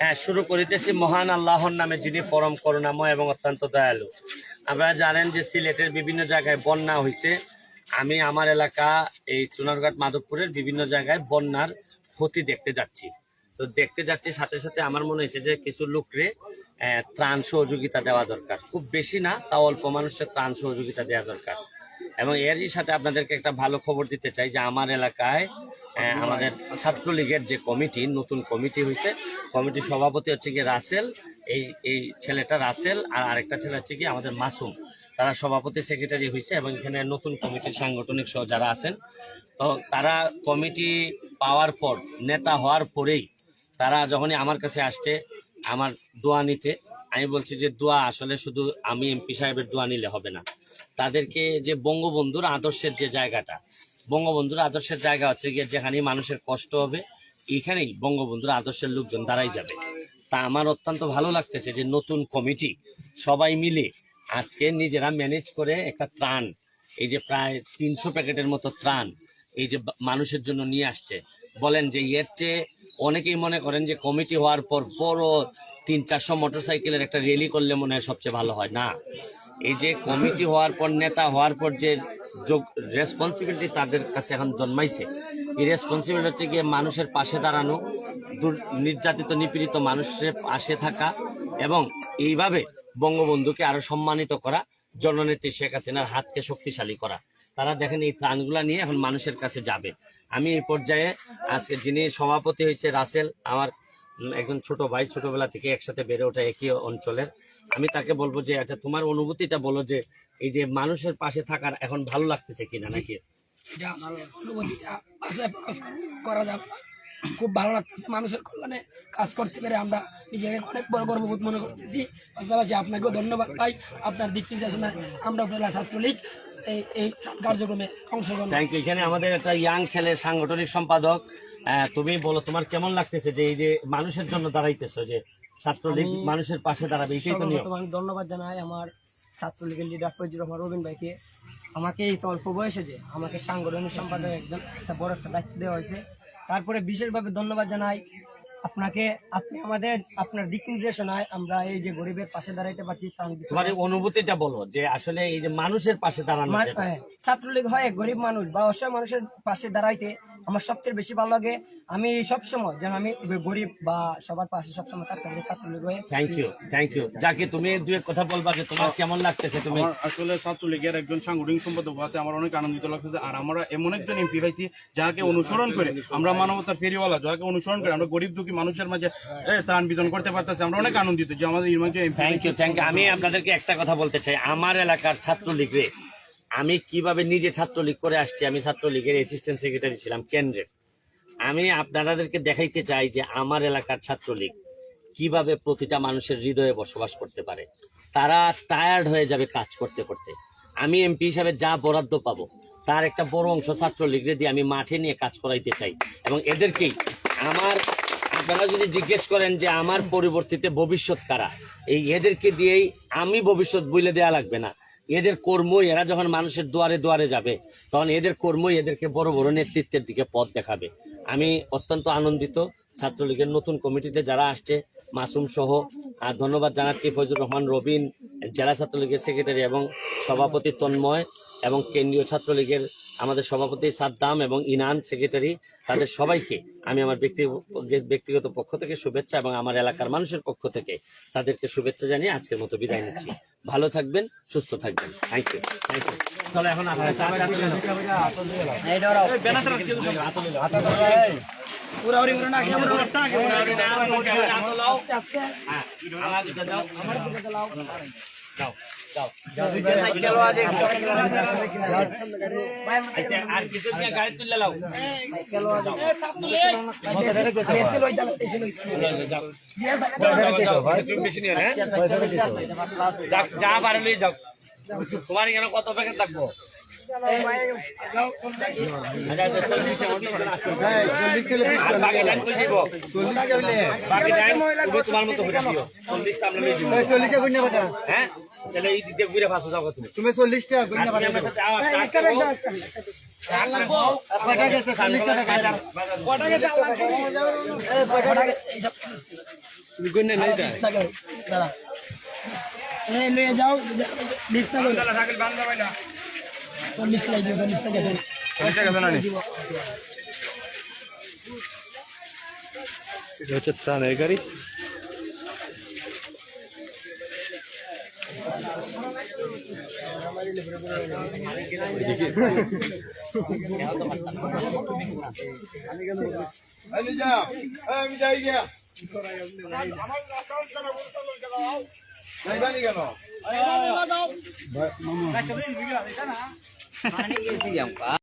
হ্যাঁ, শুরু করিতেছি মহান আল্লাহর নামে, যিনি পরম করুণাময় এবং অত্যন্ত দয়ালু। আপনারা জানেন যে সিলেটের বিভিন্ন জায়গায় বন্যা হয়েছে। আমি আমার এলাকা এই চুনারঘাট মাধবপুরের বিভিন্ন জায়গায় বন্যার ক্ষতি দেখতে যাচ্ছি। তো দেখতে যাচ্ছি, সাথে সাথে আমার মনে হয়েছে যে কিছু লোকরে ত্রাণ সহযোগিতা দেওয়া দরকার। খুব বেশি না, তাও অল্প মানুষের ত্রাণ সহযোগিতা দেওয়া দরকার। এবং এরই সাথে আপনাদেরকে একটা ভালো খবর দিতে চাই যে আমার এলাকায় আমাদের ছাত্রলীগের যে কমিটি, নতুন কমিটি হয়েছে, কমিটির সভাপতি হচ্ছে গিয়ে রাসেল। এই ছেলেটা রাসেল, আর আরেকটা ছেলে হচ্ছে গিয়ে আমাদের মাসুম। তারা সভাপতি সেক্রেটারি হয়েছে এবং এখানে নতুন কমিটির সাংগঠনিক সহ যারা আছেন, তো তারা কমিটি পাওয়ার পর, নেতা হওয়ার পরেই তারা যখনই আমার কাছে আসছে আমার দোয়া নিতে, আমি বলছি যে দোয়া আসলে শুধু আমি এমপি সাহেবের দোয়া নিলে হবে না। তাদেরকে যে বঙ্গবন্ধুর আদর্শের যে জায়গাটা, বঙ্গবন্ধুর আদর্শের জায়গা হচ্ছে গিয়ে যেখানে মানুষের কষ্ট হবে, এইখানেই বঙ্গবন্ধুর আদর্শের লোকজন দাঁড়াই যাবে। তা আমার অত্যন্ত ভালো লাগতেছে যে নতুন কমিটি সবাই মিলে আজকে নিজেরা ম্যানেজ করে একটা ত্রাণ, এই যে প্রায় 300 প্যাকেটের মতো ত্রাণ এই যে মানুষের জন্য নিয়ে আসছে। বলেন যে এর চেয়ে অনেকেই মনে করেন যে কমিটি হওয়ার পর বড় 300-400 মোটরসাইকেলের একটা র্যালি করলে মনে হয় সবচেয়ে ভালো হয়। না, এই যে কমিটি হওয়ার পর, নেতা হওয়ার পর যে রেসপন্সিবিলিটি তাদের কাছে এখন জন্মাইছে, এই রেসপন্সিবিলিটি হচ্ছে গিয়ে মানুষের পাশে দাঁড়ানো, নির্যাতিত নিপীড়িত মানুষের পাশে থাকা এবং এইভাবে বঙ্গবন্ধুকে আরো সম্মানিত করা, জননেত্রী শেখ হাসিনার হাতকে শক্তিশালী করা। তারা দেখেন এই ত্রাণগুলা নিয়ে এখন মানুষের কাছে যাবে। আমি এই পর্যায়ে আজকে যিনি সভাপতি হয়েছে রাসেল, আমার একজন ছোট ভাই, ছোটবেলা থেকে একসাথে বেড়ে ওঠা একই অঞ্চলের, আমি তাকে বলবো যে আচ্ছা তোমার অনুভূতিটা বলো, যে এই যে মানুষের পাশে থাকার এখন ভালো লাগতেছে কিনা নাকি? অনুভূতিটা ভাষায় প্রকাশ করা যাবে না। খুব ভালো লাগতেছে, মানুষের কল্যাণে কাজ করতে পেরে আমরা নিজেকে অনেক বড় গর্ববোধ মনে করতেছি। পাশাপাশি আপনাকেও ধন্যবাদ ভাই, আপনার দিক নির্দেশনায় আমরা উপজেলা ছাত্রলীগ এই কার্যক্রমে অংশগ্রহণ। Thank you. এখানে আমাদের একটা ইয়াং ছেলে সাংগঠনিক সম্পাদক, তুমি বলো তোমার কেমন লাগতেছে যে এই যে মানুষের জন্য দাঁড়াইতেছো, যে ছাত্রলীগ মানুষের পাশে দাঁড়াবে, এটাই তো নিয়ম। আমি ধন্যবাদ জানাই আমার ছাত্রলীগের লিডার ফজলুর রহমান রবিন ভাইকে। আমাকে এই অল্প বয়সে যে আমাকে সাংগঠনিক সম্পাদক একটা বড় একটা দায়িত্ব দেওয়া হয়েছে। তারপরে বিশেষভাবে ধন্যবাদ জানাই আপনাকে, আপনি আমাদের আপনার দিক নির্দেশনায় আমরা এই যে গরিবের পাশে দাঁড়াইতে পারছি। তোমার অনুভূতিটা বলো যে আসলে এই যে মানুষের পাশে দাঁড়ানো, ছাত্রলীগ হয় গরিব মানুষ বা অসহায় মানুষের পাশে দাঁড়াইতে আমার সবচেয়ে বেশি ভালো লাগে। আমি সবসময় যেন আমি গরিব বা সবার পাশে সবসময় থাকতে পারি ছাত্রলীগ হয়ে। Thank you, thank you. যাকে তুমি দুই এক কথা বলবা যে তোমার কেমন লাগতেছে? তুমি আসলে ছাত্রলীগের একজন সাংগঠনিক সম্পাদক হওয়াতে আমার অনেক আনন্দিত লাগতেছে। আর আমরা এমন একজন এমপি পাইছি যাকে অনুসরণ করে আমরা মানবতার ফেরিওয়ালা, যাকে অনুসরণ করে আমরা গরিব দুঃখী মানুষের মাঝে ত্রাণ বিতরণ করতে পারতেছি। আমরা অনেক আনন্দিত যে আমাদের থ্যাংক ইউ, থ্যাংক ইউ। আমি আপনাদেরকে একটা কথা বলতে চাই, আমার এলাকার ছাত্রলীগরে আমি কিভাবে নিজে ছাত্রলীগ করে আসছি। আমি ছাত্রলীগের অ্যাসিস্ট্যান্ট সেক্রেটারি ছিলাম কেন্দ্রের। আমি আপনাদেরকে দেখাইতে চাই যে আমার এলাকার ছাত্রলীগ কিভাবে প্রতিটা মানুষের হৃদয়ে বসবাস করতে পারে। তারা টায়ার্ড হয়ে যাবে কাজ করতে করতে। আমি এমপি হিসাবে যা বরাদ্দ পাবো তার একটা বড় অংশ ছাত্রলীগরে দিয়ে আমি মাঠে নিয়ে কাজ করাইতে চাই। এবং এদেরকেই আপনারা যদি জিজ্ঞেস করেন যে আমার পরিবর্তিতে ভবিষ্যৎ কারা, এদেরকে দিয়েই আমি ভবিষ্যৎ বলে দেওয়া লাগবে না। এদের কর্মই, এরা যখন মানুষের দুয়ারে দুয়ারে যাবে তখন এদের কর্মই এদেরকে বড় বড় নেতৃত্বের দিকে পথ দেখাবে। আমি অত্যন্ত আনন্দিত ছাত্রলীগের নতুন কমিটিতে যারা আসছে, মাসুম সহ। আর ধন্যবাদ জানাচ্ছি ফজলুর রহমান রবিন, জেলা ছাত্রলীগের সেক্রেটারি এবং সভাপতি তন্ময়, এবং কেন্দ্রীয় ছাত্রলীগের আমাদের সভাপতি সাদ্দাম এবং ইনান সেক্রেটারি। তাদের সবাইকে আমি আমার ব্যক্তিগত পক্ষ থেকে শুভেচ্ছা এবং আমার এলাকার মানুষের পক্ষ থেকে তাদেরকে শুভেচ্ছা জানিয়ে আজকের মতো বিদায় নিচ্ছি। ভালো থাকবেন, সুস্থ থাকবেন। Thank you, thank you. চলো এখন আর কিছু গাড়ি তুলে লাও, যা পারে লই যাও। তোমার এখানে কত প্যাকেট লাগবো? তোমার মতো হ্যাঁ, তাহলে এই দিকে ঘুরে ফাঁসো যাবো তুমি 40টা দাঁড়া এই লয়ে যাও লিস না করো 40 টাকা দিও 40 টাকা দেন এটা হচ্ছে ত্রাণের গাড়ি। কেন